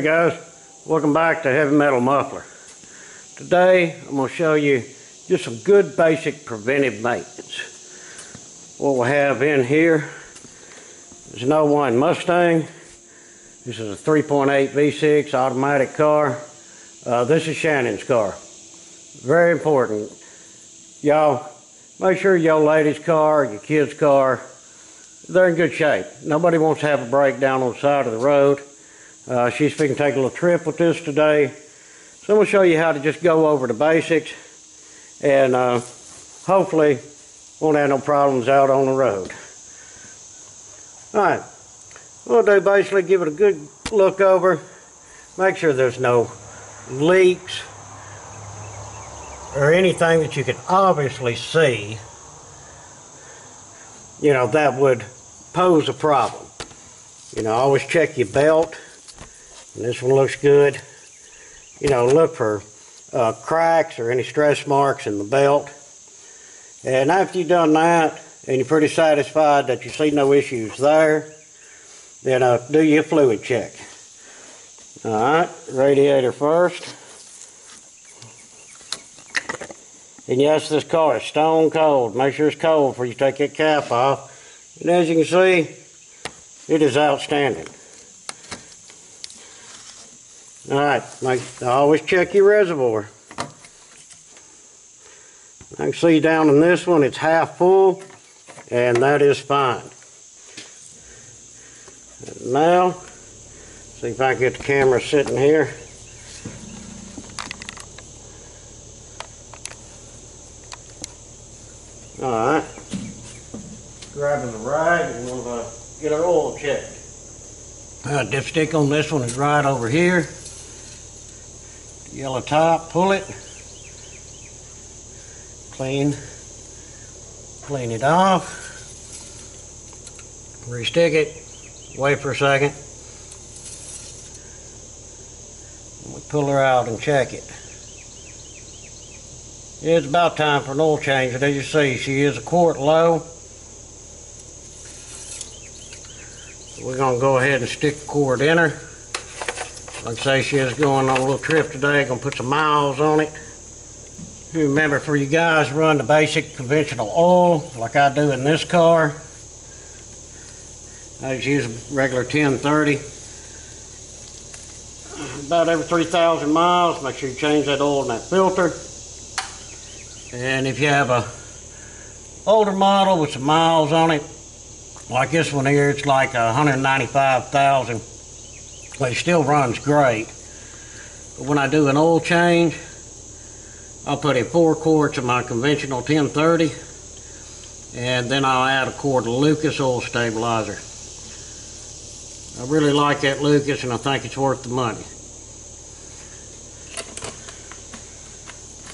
guys, welcome back to Heavy Metal Muffler. Today I'm going to show you just some good basic preventive maintenance. What we have in here is an 01 Mustang. This is a 3.8 V6 automatic car. This is Shannon's car. Very important. Y'all, make sure your lady's car, your kid's car, they're in good shape. Nobody wants to have a breakdown on the side of the road. She's fixing to take a little trip with this today. So I'm going to show you how to just go over the basics and hopefully won't have no problems out on the road. Alright, what we'll do basically give it a good look over. Make sure there's no leaks or anything that you can obviously see, you know, that would pose a problem. You know, always check your belt. And this one looks good. You know, look for cracks or any stress marks in the belt. And after you've done that, and you're pretty satisfied that you see no issues there, then do your fluid check. Alright, radiator first. And yes, this car is stone cold. Make sure it's cold before you take that cap off. And as you can see, it is outstanding. Alright, always check your reservoir. I can see down in this one it's half full, and that is fine. And now, see if I can get the camera sitting here. Alright, grabbing the rag and we'll get our oil checked. Dipstick on this one is right over here. Yellow top, pull it, clean it off, re-stick it, wait for a second, and we pull her out and check it. It's about time for an oil change, and as you see, she is a quart low. So we're going to go ahead and stick the quart in her. Like I say, she is going on a little trip today. Gonna put some miles on it. Remember, for you guys, run the basic conventional oil like I do in this car. I just use a regular 1030. About every 3,000 miles, make sure you change that oil in that filter. And if you have a older model with some miles on it, like this one here, it's like 195,000. But it still runs great. But when I do an oil change, I'll put in 4 quarts of my conventional 1030, and then I'll add a quart of Lucas oil stabilizer. I really like that Lucas, and I think it's worth the money.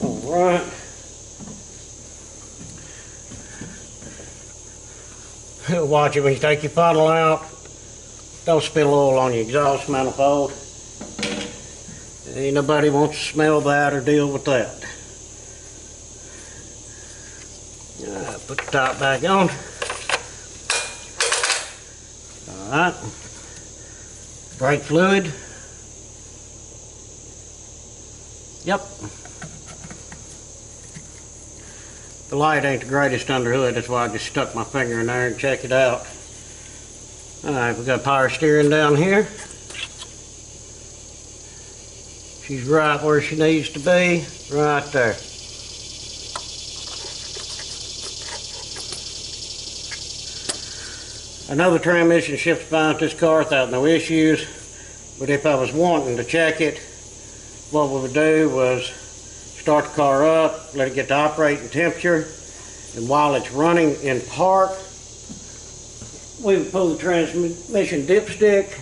Alright. Watch it when you take your funnel out. Don't spill oil on your exhaust manifold. Ain't nobody wants to smell that or deal with that. Put the top back on. Alright. Brake fluid. Yep. The light ain't the greatest under hood, that's why I just stuck my finger in there and check it out. Alright, we got power steering down here. She's right where she needs to be, right there. I know the transmission shifts fine with this car without no issues, but if I was wanting to check it, what we would do was start the car up, let it get to operating temperature, and while it's running in park, we would pull the transmission dipstick.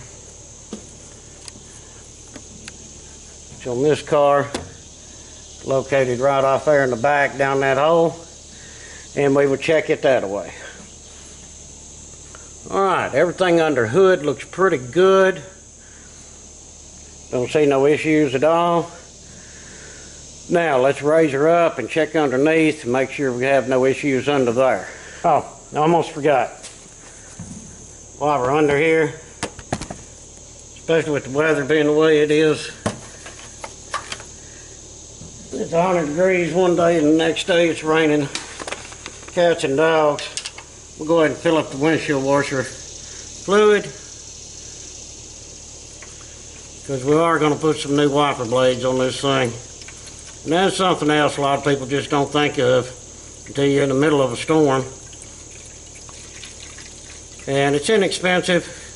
It's on this car, located right off there in the back down that hole, and we would check it that way. Alright, everything under hood looks pretty good. Don't see no issues at all. Now let's raise her up and check underneath and make sure we have no issues under there. Oh, I almost forgot. While we're under here, especially with the weather being the way it is. It's 100 degrees one day and the next day it's raining cats and dogs. We'll go ahead and fill up the windshield washer fluid, because we are going to put some new wiper blades on this thing. And that's something else a lot of people just don't think of until you're in the middle of a storm. And it's inexpensive,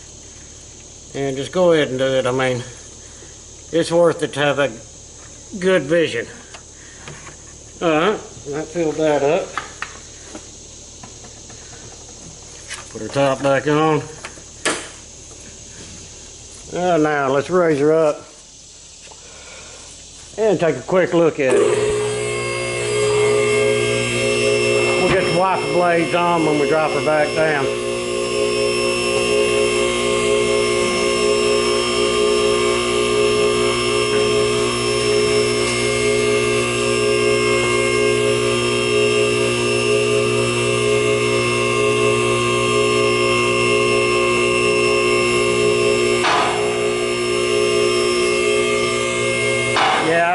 and just go ahead and do it. I mean, it's worth it to have a good vision. Alright, I filled that up. Put her top back on. Now let's raise her up and take a quick look at it. We'll get the wiper blades on when we drop her back down.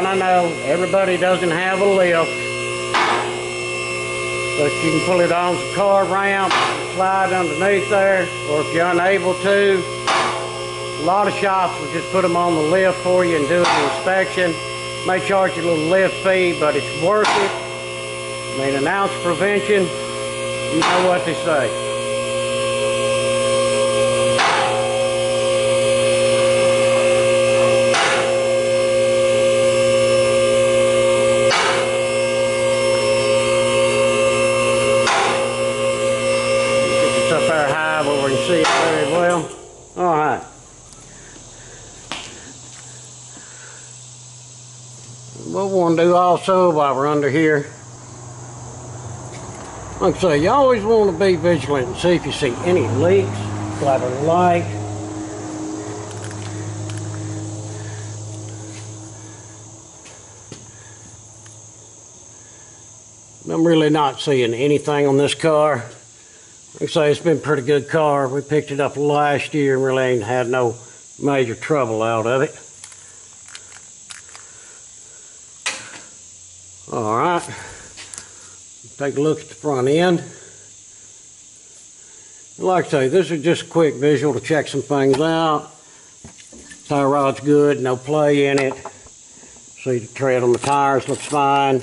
I know everybody doesn't have a lift, but you can pull it on some car ramp, slide underneath there, or if you're unable to, a lot of shops will just put them on the lift for you and do an inspection. May charge you a little lift fee, but it's worth it. I mean, an ounce prevention, you know what they say. See it very well. Alright. What we want to do also while we're under here, like I say, you always want to be vigilant and see if you see any leaks, flatter the light. I'm really not seeing anything on this car. Like I say, it's been a pretty good car. We picked it up last year and really ain't had no major trouble out of it. Alright, take a look at the front end. Like I say, this is just a quick visual to check some things out. Tie rod's good, no play in it. See the tread on the tires looks fine.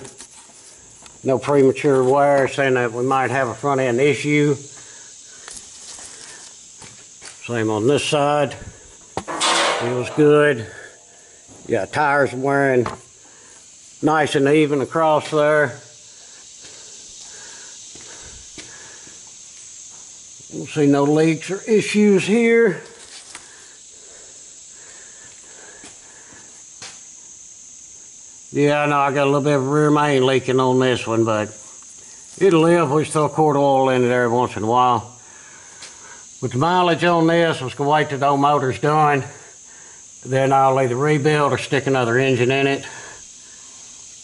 No premature wear, saying that we might have a front end issue. Same on this side. Feels good. Yeah, tires wearing nice and even across there. We'll see no leaks or issues here. Yeah, I know I got a little bit of rear main leaking on this one, but it'll live. We throw a quart of oil in it every once in a while. With the mileage on this, I was going to wait till the old motor's done. Then I'll either rebuild or stick another engine in it.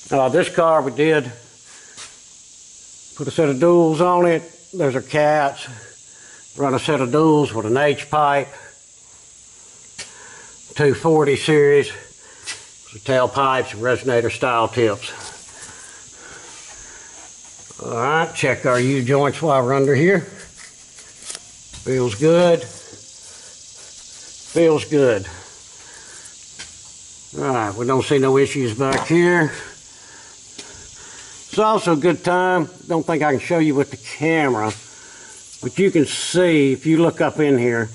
This car we did put a set of duals on it. There's our cats. Run a set of duals with an H-pipe. 240 series. So tailpipes and resonator style tips. Alright, check our U-joints while we're under here. Feels good. Feels good. Alright, we don't see no issues back here. It's also a good time. Don't think I can show you with the camera, but you can see, if you look up in here,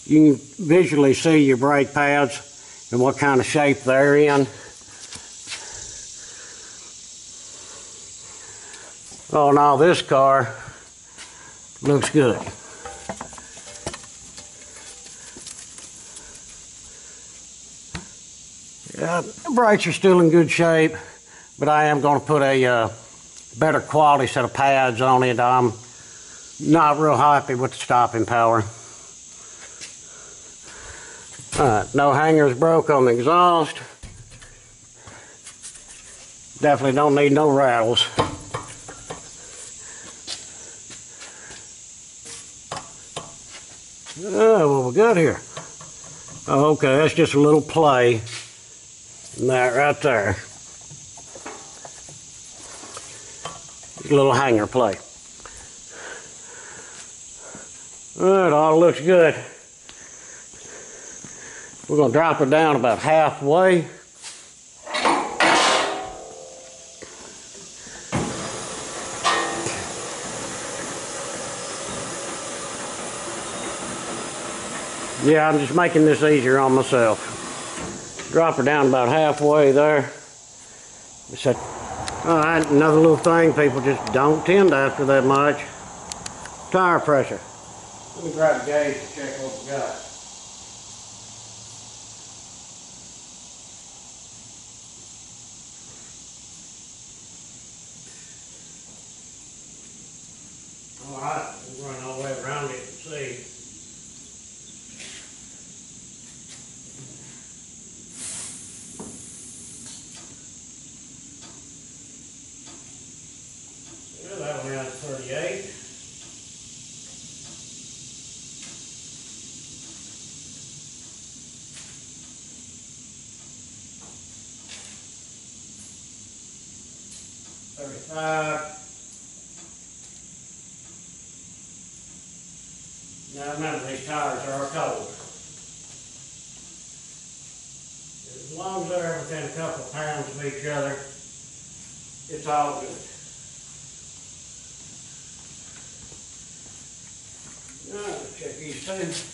you can visually see your brake pads and what kind of shape they're in. Oh, now this car looks good. Yeah, the brakes are still in good shape, but I am going to put a better quality set of pads on it. I'm not real happy with the stopping power. Alright, no hangers broke on the exhaust. Definitely don't need no rattles. Oh, what we got here? Oh, okay, that's just a little play. And that right there. A little hanger play. It all looks good. We're going to drop her down about halfway. Yeah, I'm just making this easier on myself. Drop her down about halfway there. Alright, another little thing people just don't tend after that much. Tire pressure. Let me grab a gauge to check what we got. Alright, we'll run all the way around it and see. Yeah, that'll run 38. Now remember, these tires are cold. As long as they're within a couple of pounds of each other, it's all good. Now, let's check these two. This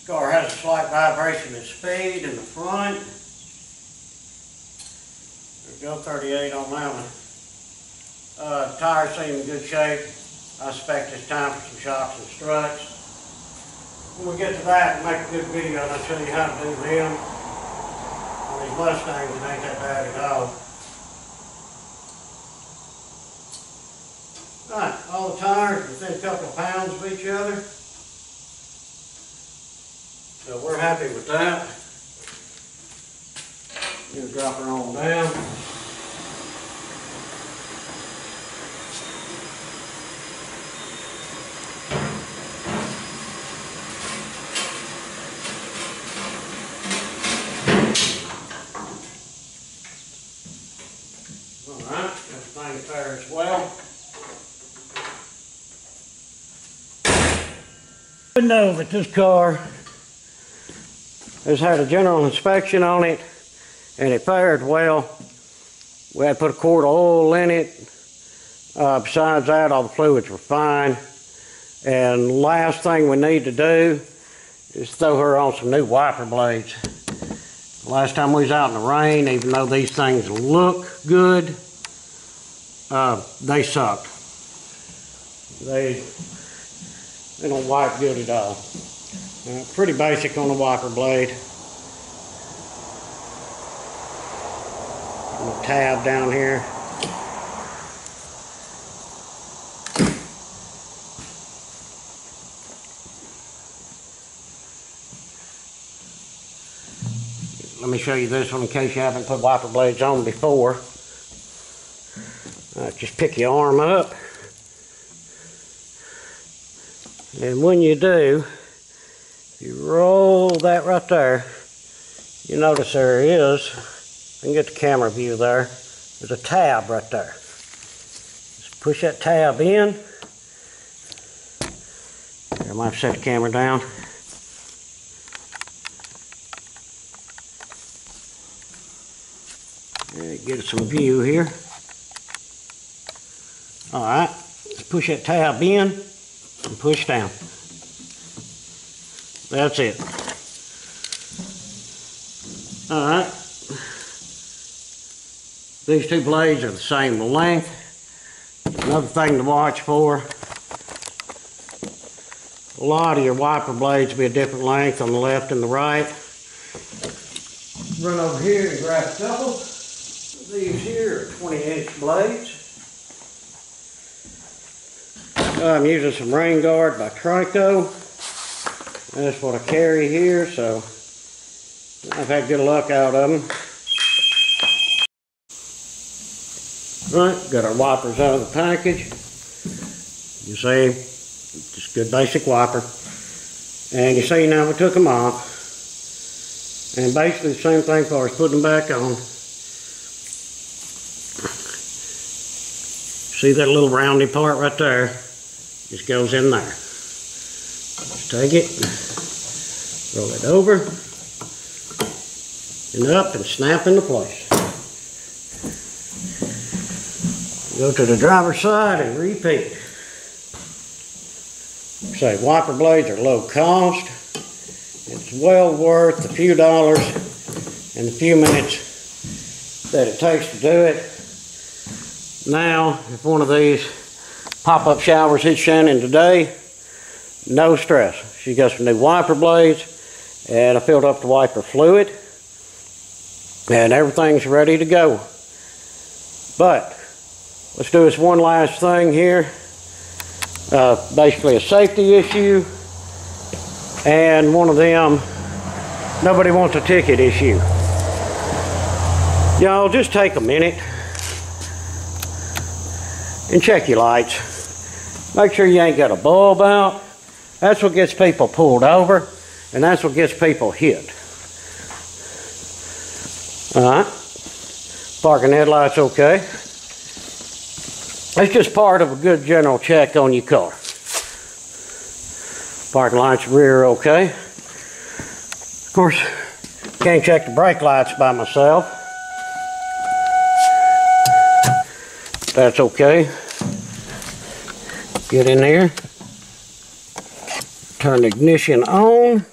car has a slight vibration in speed in the front. There's go 38 on that one. Tires seem in good shape. I expect it's time for some shocks and struts. When we get to that and make a good video and I'll show you how to do them. On these Mustangs, it ain't that bad at all. Alright, all the tires within a couple of pounds of each other. So we're happy with that. Just drop her on down. Alright, everything's there as well. I know that this car has had a general inspection on it and it fared well. We had to put a quart of oil in it. Besides that, all the fluids were fine. And last thing we need to do is throw her on some new wiper blades. Last time we was out in the rain, even though these things look good, they sucked. They don't wipe good at all. Pretty basic on the wiper blade. A little tab down here. Let me show you this one in case you haven't put wiper blades on before. Just pick your arm up. And when you do, you roll that right there, you notice there is, I can get the camera view there, there's a tab right there. Just push that tab in. I might set the camera down. Get some view here. Alright, let's push that tab in and push down. That's it. Alright. These two blades are the same length. Another thing to watch for. A lot of your wiper blades will be a different length on the left and the right. Run over here and grab a couple. These here are 20-inch blades. I'm using some Rain Guard by Trico. That's what I carry here, so I've had good luck out of them. Right, got our wipers out of the package. You see, Just good basic wiper. And you see now we took them off. And basically the same thing as far as putting them back on. See that little roundy part right there? Just goes in there. Just take it, roll it over, and up and snap into place. Go to the driver's side and repeat. Say wiper blades are low cost. It's well worth the few dollars and the few minutes that it takes to do it. Now, if one of these pop-up showers hits Shannon today, no stress. She got some new wiper blades, and I filled up the wiper fluid, and everything's ready to go. But let's do this one last thing here. Basically a safety issue, and one of them, nobody wants a ticket issue. Y'all just take a minute and check your lights. Make sure you ain't got a bulb out. That's what gets people pulled over, and that's what gets people hit. Alright, parking headlights okay. It's just part of a good general check on your car. Parking lights rear okay. Of course, can't check the brake lights by myself. That's okay. Get in here. Turn the ignition on.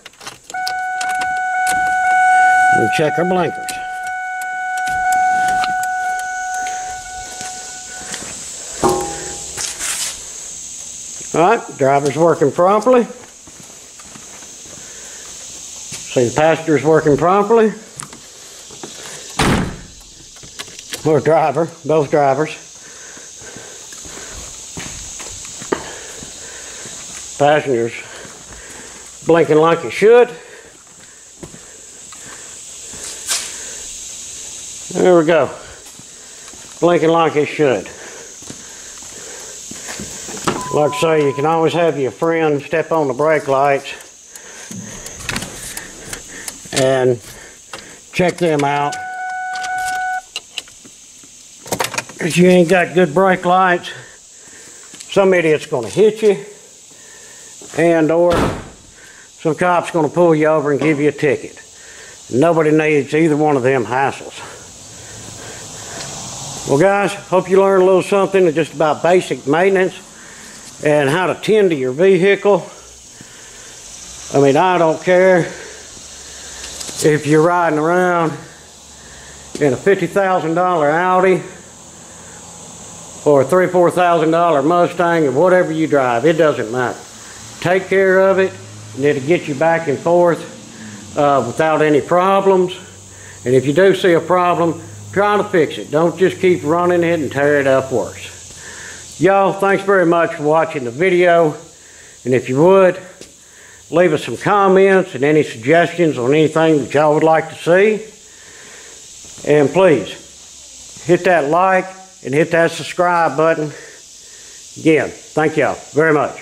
And check our blinkers. Alright, driver's working properly. See the passenger's working properly. Or driver, both drivers. Passengers blinking like it should. There we go. Blinking like it should. Like I say, you can always have your friend step on the brake lights and check them out. If you ain't got good brake lights, some idiot's gonna hit you, and or some cop's gonna pull you over and give you a ticket. Nobody needs either one of them hassles. Well guys, hope you learned a little something just about basic maintenance and how to tend to your vehicle. I mean, I don't care if you're riding around in a $50,000 Audi or a $3,000 or $4,000 Mustang or whatever you drive, it doesn't matter. Take care of it and it'll get you back and forth without any problems. And if you do see a problem, try to fix it. Don't just keep running it and tear it up worse. Y'all, thanks very much for watching the video. And if you would, leave us some comments and any suggestions on anything that y'all would like to see. And please, hit that like and hit that subscribe button. Again, thank y'all very much.